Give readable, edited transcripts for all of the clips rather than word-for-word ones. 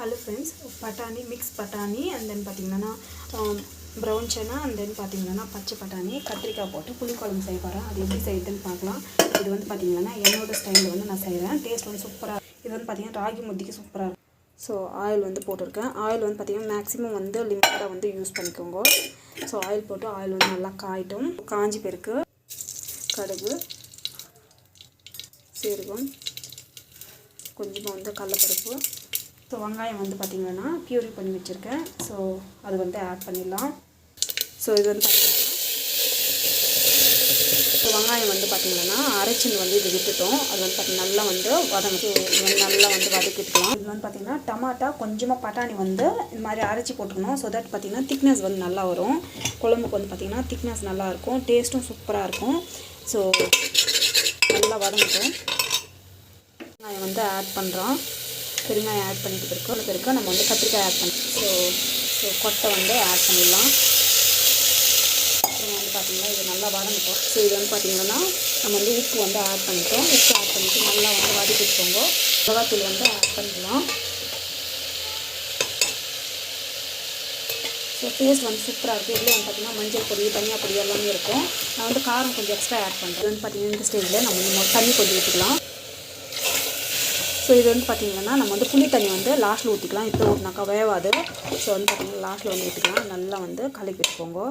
Hello friends, patani mix patani and then pathina brown chana and then pathina pacha patani katrika போட்டு புளிக்குழம்பு செய்ய போறேன். அது எப்படி செய்யறதுன்னு பார்க்கலாம். இது வந்து பாத்தீங்கன்னா என்னோட ஸ்டைல்ல வந்து நான் செய்றேன். டேஸ்ட் வந்து சூப்பரா. இது வந்து பாத்தீங்கன்னா ராகி முத்திக்கு சூப்பரா இருக்கும். சோ ஆயில் வந்து போட்டுருக்கேன். ஆயில் வந்து பாத்தீங்கன்னா மேக்ஸिमम வந்து லிமிட்டடா வந்து யூஸ் பண்ணிக்கோங்க. சோ ஆயில் போட்டு ஆயில் வந்து நல்லா காயிட்டும். காஞ்சி பெருக்கு கடுகு சீரகம் கொஞ்சமா வந்து கடலைப்பருப்பு ஸோ வெங்காயம் வந்து பார்த்திங்கன்னா பியூரி பண்ணி வச்சுருக்கேன். ஸோ அது வந்து ஆட் பண்ணிடலாம். ஸோ இது வந்து பார்த்திங்கன்னா ஸோ வெங்காயம் வந்து பார்த்திங்கன்னா அரைச்சின்னு வந்து இது விட்டுட்டோம். அது வந்து பார்த்திங்கன்னா நல்லா வந்து வதங்கிட்டு இது வந்து நல்லா வந்து வதக்கிட்டுக்கலாம். இது வந்து பார்த்திங்கன்னா டமாட்டா கொஞ்சமாக பட்டாணி வந்து இந்த மாதிரி அரைச்சி போட்டுக்கணும். ஸோ தட் பார்த்திங்கன்னா திக்னஸ் வந்து நல்லா வரும். குழம்புக்கு வந்து பார்த்திங்கன்னா திக்னஸ் நல்லாயிருக்கும், டேஸ்ட்டும் சூப்பராக இருக்கும். ஸோ நல்லா வதங்கட்டும். வெங்காயம் வந்து ஆட் பண்ணுறோம். பெருங்காயம் ஆட் பண்ணிட்டு பிறகு நம்ம வந்து கத்திரிக்காய் ஆட் பண்ணுறோம். ஸோ கொட்டை வந்து ஆட் பண்ணிடலாம். அப்புறம் வந்து பார்த்திங்கன்னா இது நல்லா வதங்கிட்டோம். ஸோ இது வந்து பார்த்திங்கன்னா நம்ம வந்து உப்பு வந்து ஆட் பண்ணிட்டோம். உப்பு ஆட் பண்ணிவிட்டு நல்லா வந்து வதக்கிட்டுக்கோங்க. மிளகாத்தூள் வந்து ஆட் பண்ணிக்கலாம். ஸோ டேஸ்ட் வந்து சூப்பராக இருக்குது. இதில் வந்து பார்த்திங்கன்னா மஞ்சள் பொடி தனியாக பொடி எல்லாமே இருக்கும். நான் வந்து காரம் கொஞ்சம் எக்ஸ்ட்ரா ஆட் பண்ணுறேன். இது வந்து பார்த்திங்கன்னா இந்த ஸ்டேஜில் நம்ம வந்து தண்ணி கொஞ்சம் ஊற்றிக்கலாம். ஸோ இது வந்து பார்த்திங்கன்னா நம்ம வந்து புளி தண்ணி வந்து லாஸ்ட்டில் ஊற்றிக்கலாம். இப்போ ஊற்றினாக்கா வேவாது. ஸோ வந்து பார்த்திங்கன்னா லாஸ்ட்டில் வந்து ஊற்றிக்கலாம். நல்லா வந்து கலக்கி வச்சுக்கோங்க.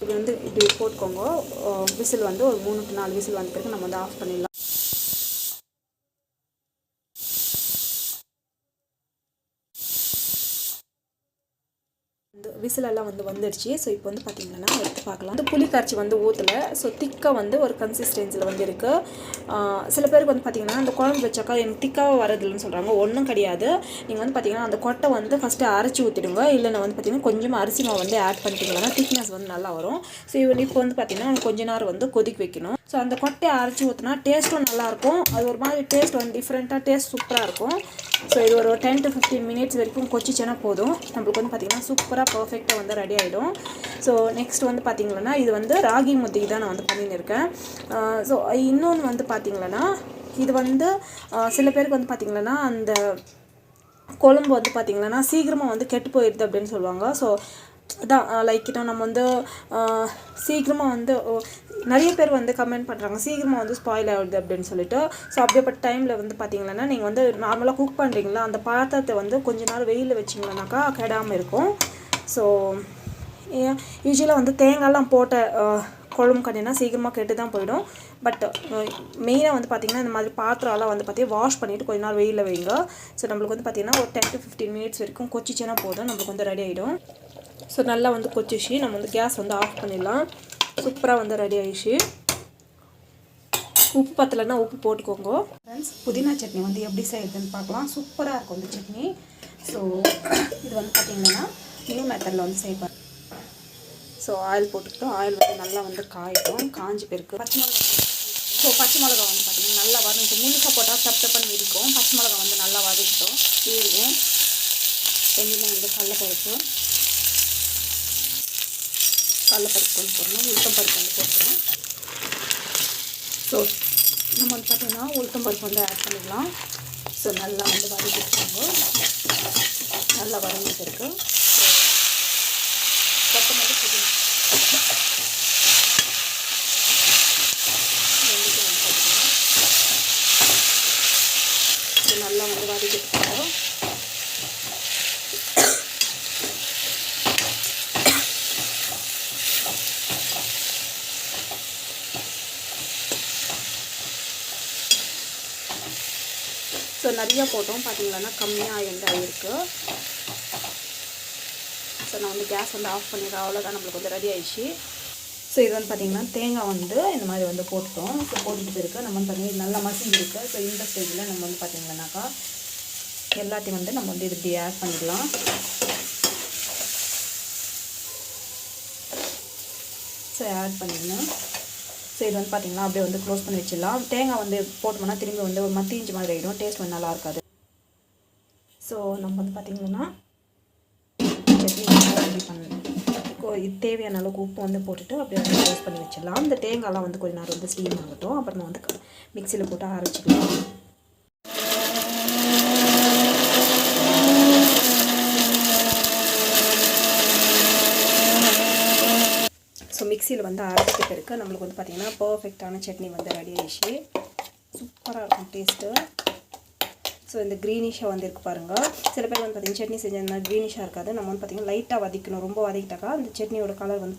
இது வந்து இப்படி போட்டுக்கோங்க. விசில் வந்து ஒரு 3 to 4 விசில் வந்த பிறகு நம்ம வந்து ஆஃப் பண்ணிடலாம். விசிலெல்லாம் வந்து வந்துடுச்சு. ஸோ இப்போ வந்து பார்த்திங்கன்னா எடுத்து பார்க்கலாம். இந்த புளி கரைச்சி வந்து ஊற்றலை. ஸோ திக்காக வந்து ஒரு கன்சிஸ்டன்சியில் வந்து இருக்குது. சில பேருக்கு வந்து பார்த்திங்கன்னா அந்த குழம்பு வச்சாக்கா எனக்கு திக்காக வரதில்லைன்னு சொல்கிறாங்க. ஒன்றும் கிடையாது. நீங்கள் வந்து பார்த்திங்கன்னா அந்த கொட்டை வந்து ஃபஸ்ட்டு அரைச்சி ஊற்றிடுங்க. இல்லைன்னா வந்து பார்த்திங்கன்னா கொஞ்சமாக அரிசி மாவு வந்து ஆட் பண்ணிட்டீங்கன்னா திக்னஸ் வந்து நல்லா வரும். ஸோ இப்போ வந்து பார்த்திங்கன்னா கொஞ்ச நேரம் வந்து கொதிக்க வைக்கணும். ஸோ அந்த கொட்டையை அரைச்சி ஊற்றினா டேஸ்ட்டும் நல்லாயிருக்கும். அது ஒரு மாதிரி டேஸ்ட் வந்து டிஃப்ரெண்ட்டாக டேஸ்ட் சூப்பராக இருக்கும். ஸோ இது ஒரு 10 to 15 மினிட்ஸ் வரைக்கும் கொச்சிச்சேன்னா போதும். நம்மளுக்கு வந்து பார்த்திங்கன்னா சூப்பராக பர்ஃபெக்டாக வந்து ரெடி ஆகிடும். ஸோ நெக்ஸ்ட் வந்து பார்த்திங்கன்னா இது வந்து ராகி முத்திக்கு தான் நான் வந்து பண்ணின்னு இருக்கேன். ஸோ இன்னொன்று வந்து பார்த்திங்கன்னா இது வந்து சில பேருக்கு வந்து பார்த்திங்கன்னா அந்த குழம்பு வந்து பார்த்திங்கன்னா சீக்கிரமாக வந்து கெட்டு போயிடுது அப்படின்னு சொல்லுவாங்க. ஸோ அதான் லைக் நம்ம வந்து சீக்கிரமாக வந்து நிறைய பேர் வந்து கமெண்ட் பண்ணுறாங்க சீக்கிரமாக வந்து ஸ்பாயில் ஆகிடுது அப்படின்னு சொல்லிட்டு. ஸோ அப்படிப்பட்ட டைமில் வந்து பார்த்திங்கன்னா நீங்கள் வந்து நார்மலாக குக் பண்ணுறீங்களா அந்த பாத்திரத்தை வந்து கொஞ்ச நேரம் வெயிலில் வச்சிங்கன்னாக்கா கெடாமல் இருக்கும். ஸோ யூஸ்வலாக வந்து தேங்காய்லாம் போட்ட குழம்பு கட்டினா சீக்கிரமாக கெட்டு தான் போயிடும். பட் மெயினாக வந்து பார்த்திங்கன்னா இந்த மாதிரி பாத்திரம்லாம் வந்து பார்த்திங்கன்னா வாஷ் பண்ணிவிட்டு கொஞ்ச நேரம் வெயிலில் வைங்க. ஸோ நம்மளுக்கு வந்து பார்த்திங்கன்னா ஒரு 10 to 15 மினிட்ஸ் வரைக்கும் கொச்சிச்சேன்னா போதும், நம்மளுக்கு வந்து ரெடி ஆகிடும். ஸோ நல்லா வந்து கொச்சிச்சு நம்ம வந்து கேஸ் வந்து ஆஃப் பண்ணிடலாம். சூப்பராக வந்து ரெடி ஆகிடுச்சு. உப்பு பத்தலைன்னா உப்பு போட்டுக்கோங்க. ஃப்ரெண்ட்ஸ் புதினா சட்னி வந்து எப்படி செய்யுதுன்னு பார்க்கலாம். சூப்பராக இருக்கும் இந்த சட்னி. ஸோ இது வந்து பார்த்திங்கன்னா நியூ மெத்தடில் வந்து செய்யப்போம். ஸோ ஆயில் போட்டுக்கிட்டோம். ஆயில் வந்து நல்லா வந்து காயிட்டோம். காஞ்சி பெருக்கு பச்சை மிளகா. ஸோ பச்சை மிளகா வந்து பார்த்திங்கன்னா நல்லா வதங்கிட்டு முழுக்க போட்டால் தப்புன்னு விரிக்கும். பச்சை மிளகா வந்து நல்லா வதக்கிட்டோம். சீரகம் கொஞ்சமாக வந்து கடலைப்பருப்பு வந்து போடணும். உளுத்தம் பருப்பு வந்து போட்டுக்கிறோம். ஸோ நம்ம வந்து பார்த்தோன்னா உளுத்தம் பருப்பு வந்து ஆட் பண்ணிக்கலாம். ஸோ நல்லா வந்து வதக்கிட்டு நல்லா வதங்கிட்டு இருக்கு. கொத்தமல்லி புதினா ஸோ நல்லா வந்து வதக்கிட்டு ஸோ நிறையா போட்டோம் பார்த்திங்கன்னா கம்மியாக எண்ணெய் இருக்குது. ஸோ நான் வந்து கேஸ் வந்து ஆஃப் பண்ணிடுறேன். அவ்வளோதான், நம்மளுக்கு வந்து ரெடி ஆகிடுச்சு. ஸோ இது வந்து பார்த்திங்கன்னா தேங்காய் வந்து இந்த மாதிரி வந்து போட்டுட்டோம். ஸோ போட்டுட்டு இருக்குது நம்ம வந்து பார்த்திங்கன்னா நல்லா மசிஞ்சிருக்கு. ஸோ இந்த ஸ்டேஜில் நம்ம வந்து பார்த்திங்கன்னாக்கா எல்லாத்தையும் வந்து நம்ம வந்து இது இப்படி ஆட் பண்ணிடலாம். ஸோ ஆட் பண்ணிடணும். ஸோ இது வந்து பார்த்திங்கன்னா அப்படியே வந்து க்ளோஸ் பண்ணி வச்சிடலாம். தேங்காய் வந்து போட்டோம்னா திரும்பி வந்து ஒரு மத்திஞ்சு மாதிரி ஆகிடும். டேஸ்ட் வந்து நல்லா இருக்காது. ஸோ நம்ம வந்து பார்த்திங்கன்னா சட்னி ரெடி பண்ணணும். தேவையான அளவுக்கு உப்பு வந்து போட்டுட்டு அப்படியே வந்து க்ளோஸ் பண்ணி வச்சிடலாம். இந்த தேங்காய்லாம் வந்து கொஞ்சம் நேரம் வந்து ஸ்டீம் ஆகட்டும். அப்புறமா வந்து மிக்சியில் போட்டு அரைச்சிக்கலாம். மிக்சியில் வந்து அரைச்சிட்டு பிறகு நம்மளுக்கு வந்து பார்த்திங்கன்னா பர்ஃபெக்டான சட்னி வந்து ரெடி ஆகிடுச்சு. சூப்பராக இருக்கும் டேஸ்ட்டு. ஸோ இந்த க்ரீனிஷாக வந்து இருக்குது பாருங்கள். சில பேர் வந்து பார்த்திங்கன்னா சட்னி செஞ்சதுனா க்ரீனிஷாக இருக்காது. நம்ம வந்து பார்த்திங்கன்னா லைட்டாக வதக்கணும். ரொம்ப வதக்கிட்டாக்கா அந்த சட்னியோட கலர் வந்து